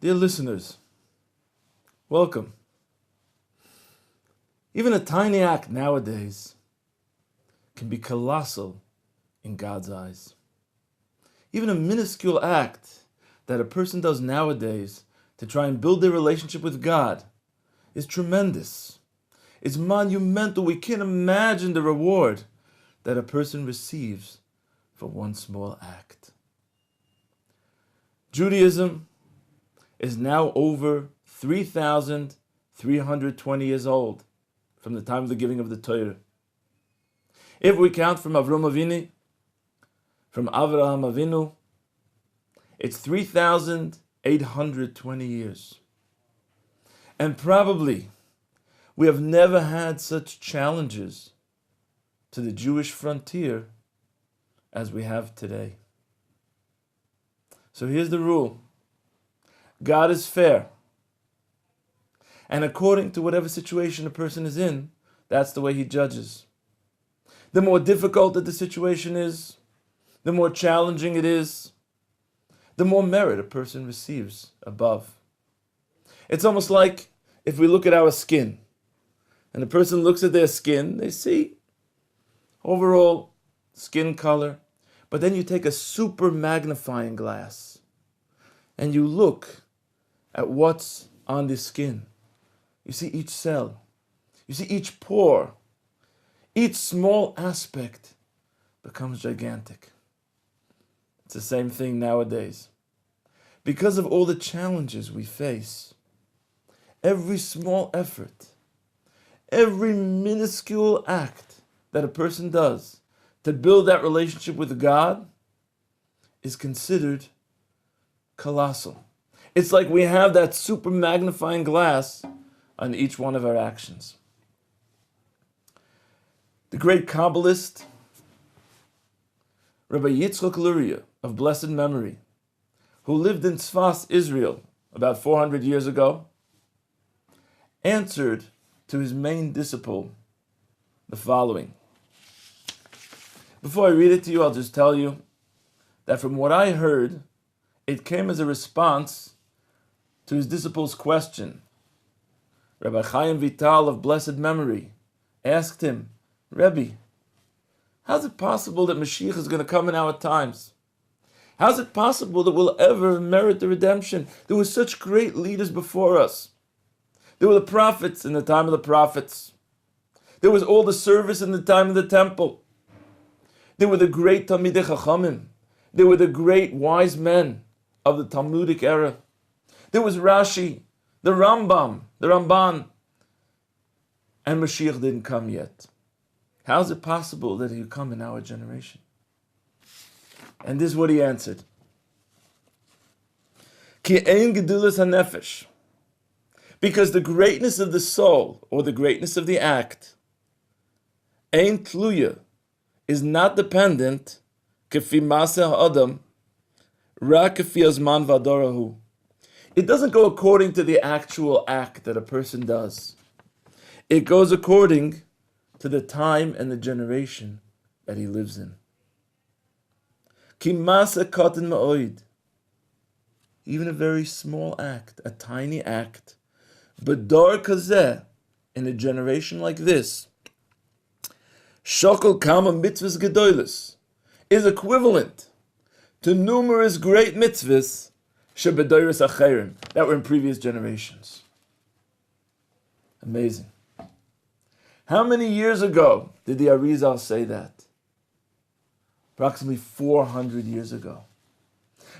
Dear listeners, welcome. Even a tiny act nowadays can be colossal in God's eyes. Even a minuscule act that a person does nowadays to try and build their relationship with God is tremendous. It's monumental. We can't imagine the reward that a person receives for one small act. Judaism is now over 3,320 years old from the time of the giving of the Torah. If we count from Avraham Avinu, from Avraham Avinu, it's 3,820 years. And probably we have never had such challenges to the Jewish frontier as we have today. So here's the rule. God is fair. And according to whatever situation a person is in, that's the way he judges. The more difficult that the situation is, the more challenging it is, the more merit a person receives above. It's almost like if we look at our skin, and a person looks at their skin, they see overall skin color, but then you take a super magnifying glass and you look at what's on the skin. You see each cell. You see each pore. Each small aspect becomes gigantic. It's the same thing nowadays. Because of all the challenges we face, every small effort, every minuscule act that a person does to build that relationship with God is considered colossal. It's like we have that super magnifying glass on each one of our actions. The great Kabbalist, Rabbi Yitzchak Luria of blessed memory, who lived in Tzfas, Israel, about 400 years ago, answered to his main disciple the following. Before I read it to you, I'll just tell you that from what I heard, it came as a response to his disciple's question. Rabbi Chaim Vital of blessed memory asked him, Rabbi, how's it possible that Mashiach is going to come in our times? How's it possible that we'll ever merit the redemption? There were such great leaders before us. There were the prophets in the time of the prophets. There was all the service in the time of the temple. There were the great Talmidei Chachamim. There were the great wise men of the Talmudic era. There was Rashi, the Rambam, the Ramban. And Mashiach didn't come yet. How is it possible that he would come in our generation? And this is what he answered. Ki ein gedulas hanefesh. Because the greatness of the soul, or the greatness of the act, ein tluya, is not dependent, kefi maseh ha'adam, ra kefi azman v'adorahu. It doesn't go according to the actual act that a person does. It goes according to the time and the generation that he lives in. Ki maseh katan ma'oid. Even a very small act, a tiny act, b'dor kazeh, in a generation like this, shokol kama mitzvahs gedolos, is equivalent to numerous great mitzvahs shebedoros acherim that were in previous generations. Amazing. How many years ago did the Arizal say that? Approximately 400 years ago,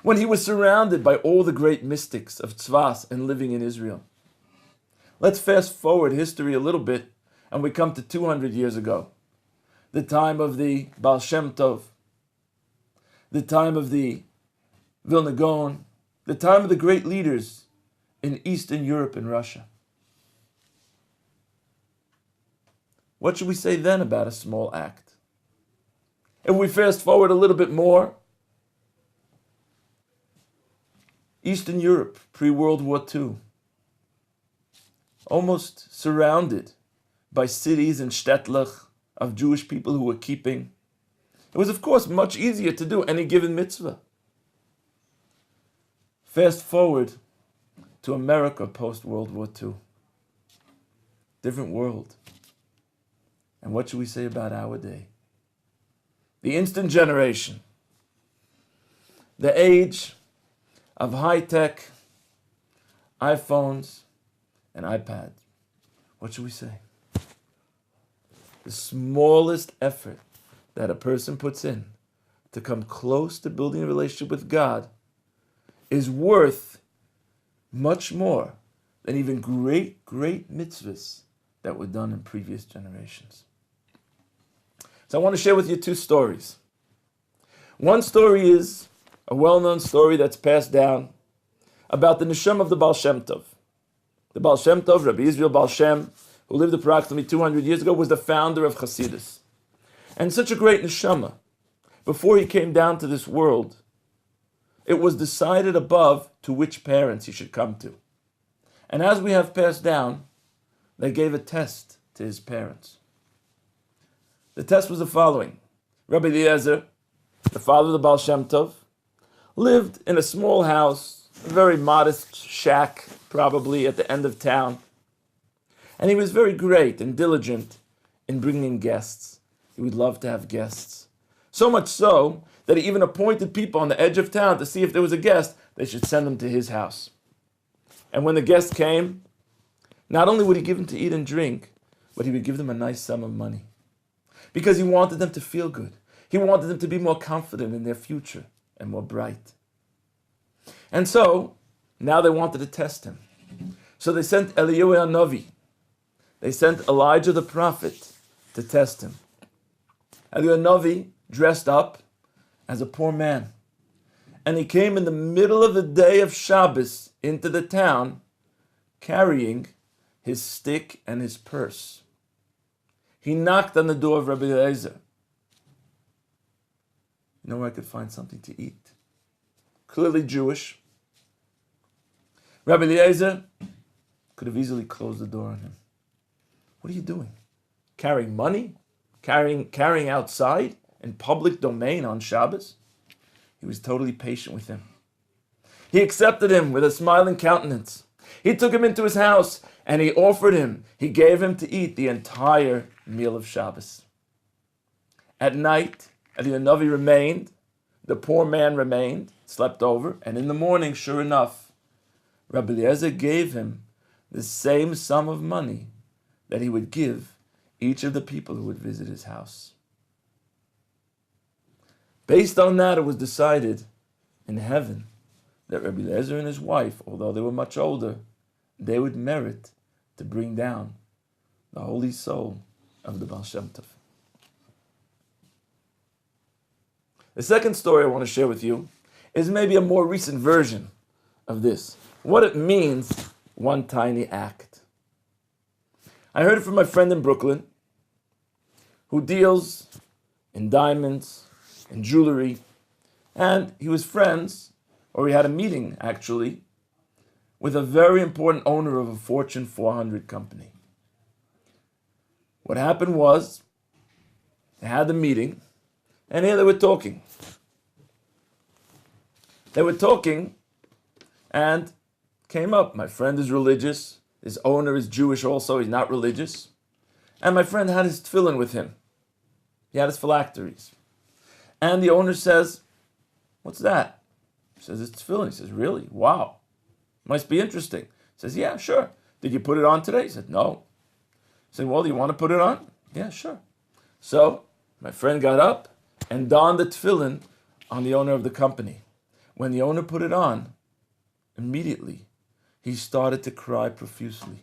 when he was surrounded by all the great mystics of Tzfas and living in Israel. Let's fast forward history a little bit, and we come to 200 years ago, the time of the Baal Shem Tov, the time of the Vilna Gaon, the time of the great leaders in Eastern Europe and Russia. What should we say then about a small act? If we fast forward a little bit more, Eastern Europe, pre-World War II, almost surrounded by cities and shtetlich of Jewish people who were keeping. It was, of course, much easier to do any given mitzvah. Fast forward to America post-World War II. Different world. And what should we say about our day? The instant generation. The age of high-tech iPhones and iPads. What should we say? The smallest effort that a person puts in to come close to building a relationship with God is worth much more than even great mitzvahs that were done in previous generations. So I want to share with you two stories. One story is a well-known story that's passed down about the Neshama of the Baal Shem Tov. The Baal Shem Tov, Rabbi Israel Baal Shem, who lived approximately 200 years ago, was the founder of Hasidus. And such a great Neshama. Before he came down to this world, it was decided above to which parents he should come to. And as we have passed down, they gave a test to his parents. The test was the following. Rabbi Eliezer, the father of the Baal Shem Tov, lived in a small house, a very modest shack, probably at the end of town. And he was very great and diligent in bringing guests. He would love to have guests. So much so that he even appointed people on the edge of town to see if there was a guest, they should send them to his house. And when the guest came, not only would he give them to eat and drink, but he would give them a nice sum of money. Because he wanted them to feel good. He wanted them to be more confident in their future and more bright. And so, now they wanted to test him. So they sent Eliyahu Hanavi. They sent Elijah the prophet to test him. Eliyahu Hanavi dressed up as a poor man. And he came in the middle of the day of Shabbos into the town carrying his stick and his purse. He knocked on the door of Rabbi Eliezer. You know where I could find something to eat? Clearly Jewish. Rabbi Eliezer could have easily closed the door on him. What are you doing? Carrying money? Carrying outside in public domain on Shabbos? He was totally patient with him. He accepted him with a smiling countenance. He took him into his house and he gave him to eat the entire meal of Shabbos. At night, Eliyahu Hanavi remained, the poor man remained, slept over, and in the morning, sure enough, Rabbi Eliezer gave him the same sum of money that he would give each of the people who would visit his house. Based on that, it was decided in heaven that Rabbi Eliezer and his wife, although they were much older, they would merit to bring down the holy soul of the Baal Shem Tov. The second story I want to share with you is maybe a more recent version of this. What it means, one tiny act. I heard it from my friend in Brooklyn who deals in diamonds, in jewelry, and he was friends, or he had a meeting actually, with a very important owner of a Fortune 400 company. What happened was, they had the meeting, and here they were talking. They were talking, and came up, my friend is religious, his owner is Jewish also, he's not religious, and my friend had his tefillin with him. He had his phylacteries. And the owner says, "What's that?" He says, "It's tefillin." He says, "Really? Wow. Must be interesting." He says, "Yeah, sure. Did you put it on today?" He said, "No." He said, "Well, do you want to put it on?" "Yeah, sure." So my friend got up and donned the tefillin on the owner of the company. When the owner put it on, immediately he started to cry profusely.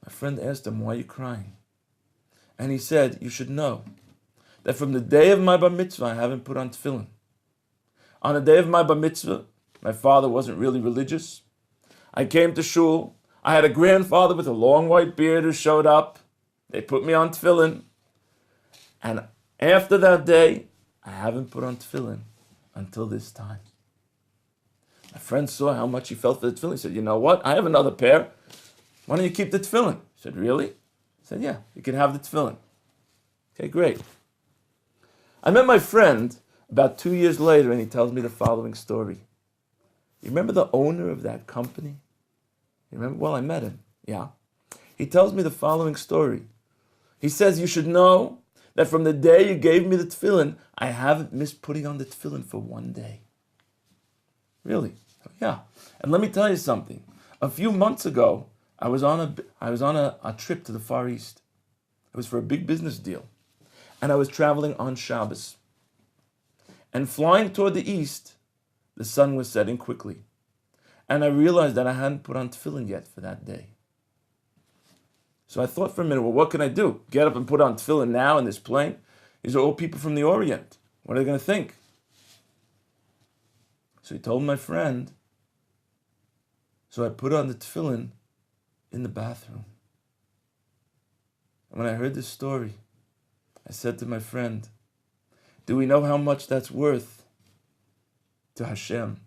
My friend asked him, "Why are you crying?" And he said, "You should know that from the day of my bar mitzvah, I haven't put on tefillin. On the day of my bar mitzvah, my father wasn't really religious. I came to shul. I had a grandfather with a long white beard who showed up. They put me on tefillin. And after that day, I haven't put on tefillin until this time." My friend saw how much he felt for the tefillin. He said, "You know what? I have another pair. Why don't you keep the tefillin?" He said, "Really?" He said, "Yeah, you can have the tefillin." Okay, great. I met my friend about 2 years later, and he tells me the following story. You remember the owner of that company? You remember? Well, I met him. Yeah. He tells me the following story. He says, you should know that from the day you gave me the tefillin, I haven't missed putting on the tefillin for one day. Really? Yeah. And let me tell you something. A few months ago, I was on a trip to the Far East. It was for a big business deal. And I was traveling on Shabbos. And flying toward the east, the sun was setting quickly. And I realized that I hadn't put on tefillin yet for that day. So I thought for a minute, well, what can I do? Get up and put on tefillin now in this plane? These are all people from the Orient. What are they going to think? So he told my friend. So I put on the tefillin in the bathroom. And when I heard this story, I said to my friend, do we know how much that's worth to Hashem?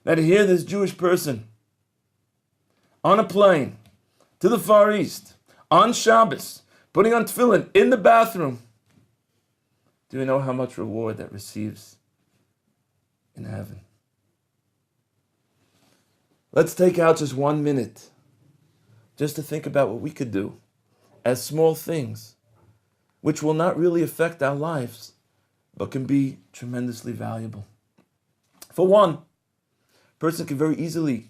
That here this Jewish person on a plane to the Far East on Shabbos, putting on tefillin in the bathroom. Do we know how much reward that receives in heaven? Let's take out just 1 minute just to think about what we could do as small things which will not really affect our lives but can be tremendously valuable. For one, a person can very easily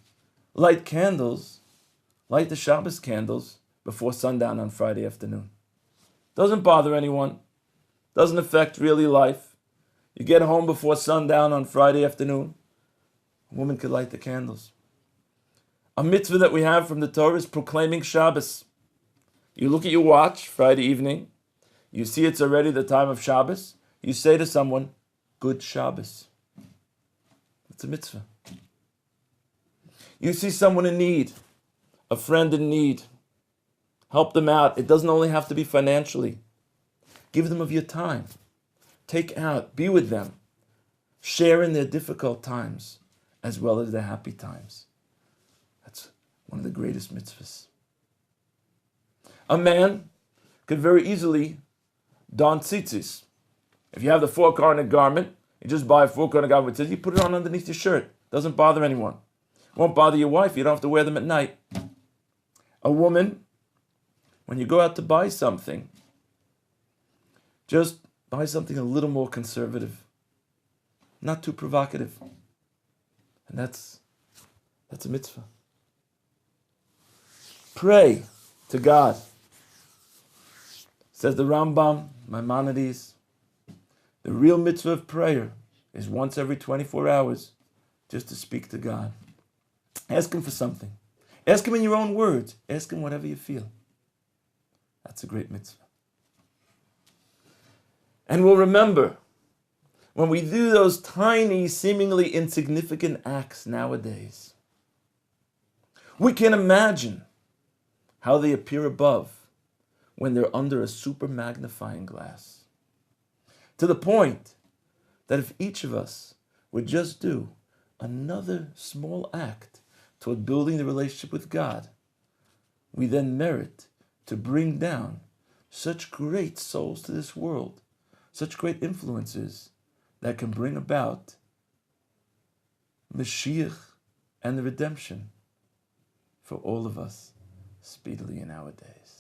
light the Shabbos candles before sundown on Friday afternoon. Doesn't bother anyone. Doesn't affect really life. You get home before sundown on Friday afternoon, a woman could light the candles. A mitzvah that we have from the Torah is proclaiming Shabbos. You look at your watch Friday evening, you see it's already the time of Shabbos, you say to someone, good Shabbos. It's a mitzvah. You see someone in need, a friend in need, help them out. It doesn't only have to be financially. Give them of your time. Take out, be with them. Share in their difficult times as well as their happy times. That's one of the greatest mitzvahs. A man could very easily don tzitzis. If you have the four-cornered garment, you just buy a four-cornered garment with tzitzis, you put it on underneath your shirt. Doesn't bother anyone. Won't bother your wife. You don't have to wear them at night. A woman, when you go out to buy something, just buy something a little more conservative, not too provocative. And that's a mitzvah. Pray to God. Says the Rambam, Maimonides, the real mitzvah of prayer is once every 24 hours just to speak to God. Ask Him for something. Ask Him in your own words. Ask Him whatever you feel. That's a great mitzvah. And we'll remember, when we do those tiny, seemingly insignificant acts nowadays, we can imagine how they appear above when they're under a super magnifying glass. To the point that if each of us would just do another small act toward building the relationship with God, we then merit to bring down such great souls to this world, such great influences that can bring about Mashiach and the redemption for all of us speedily in our days.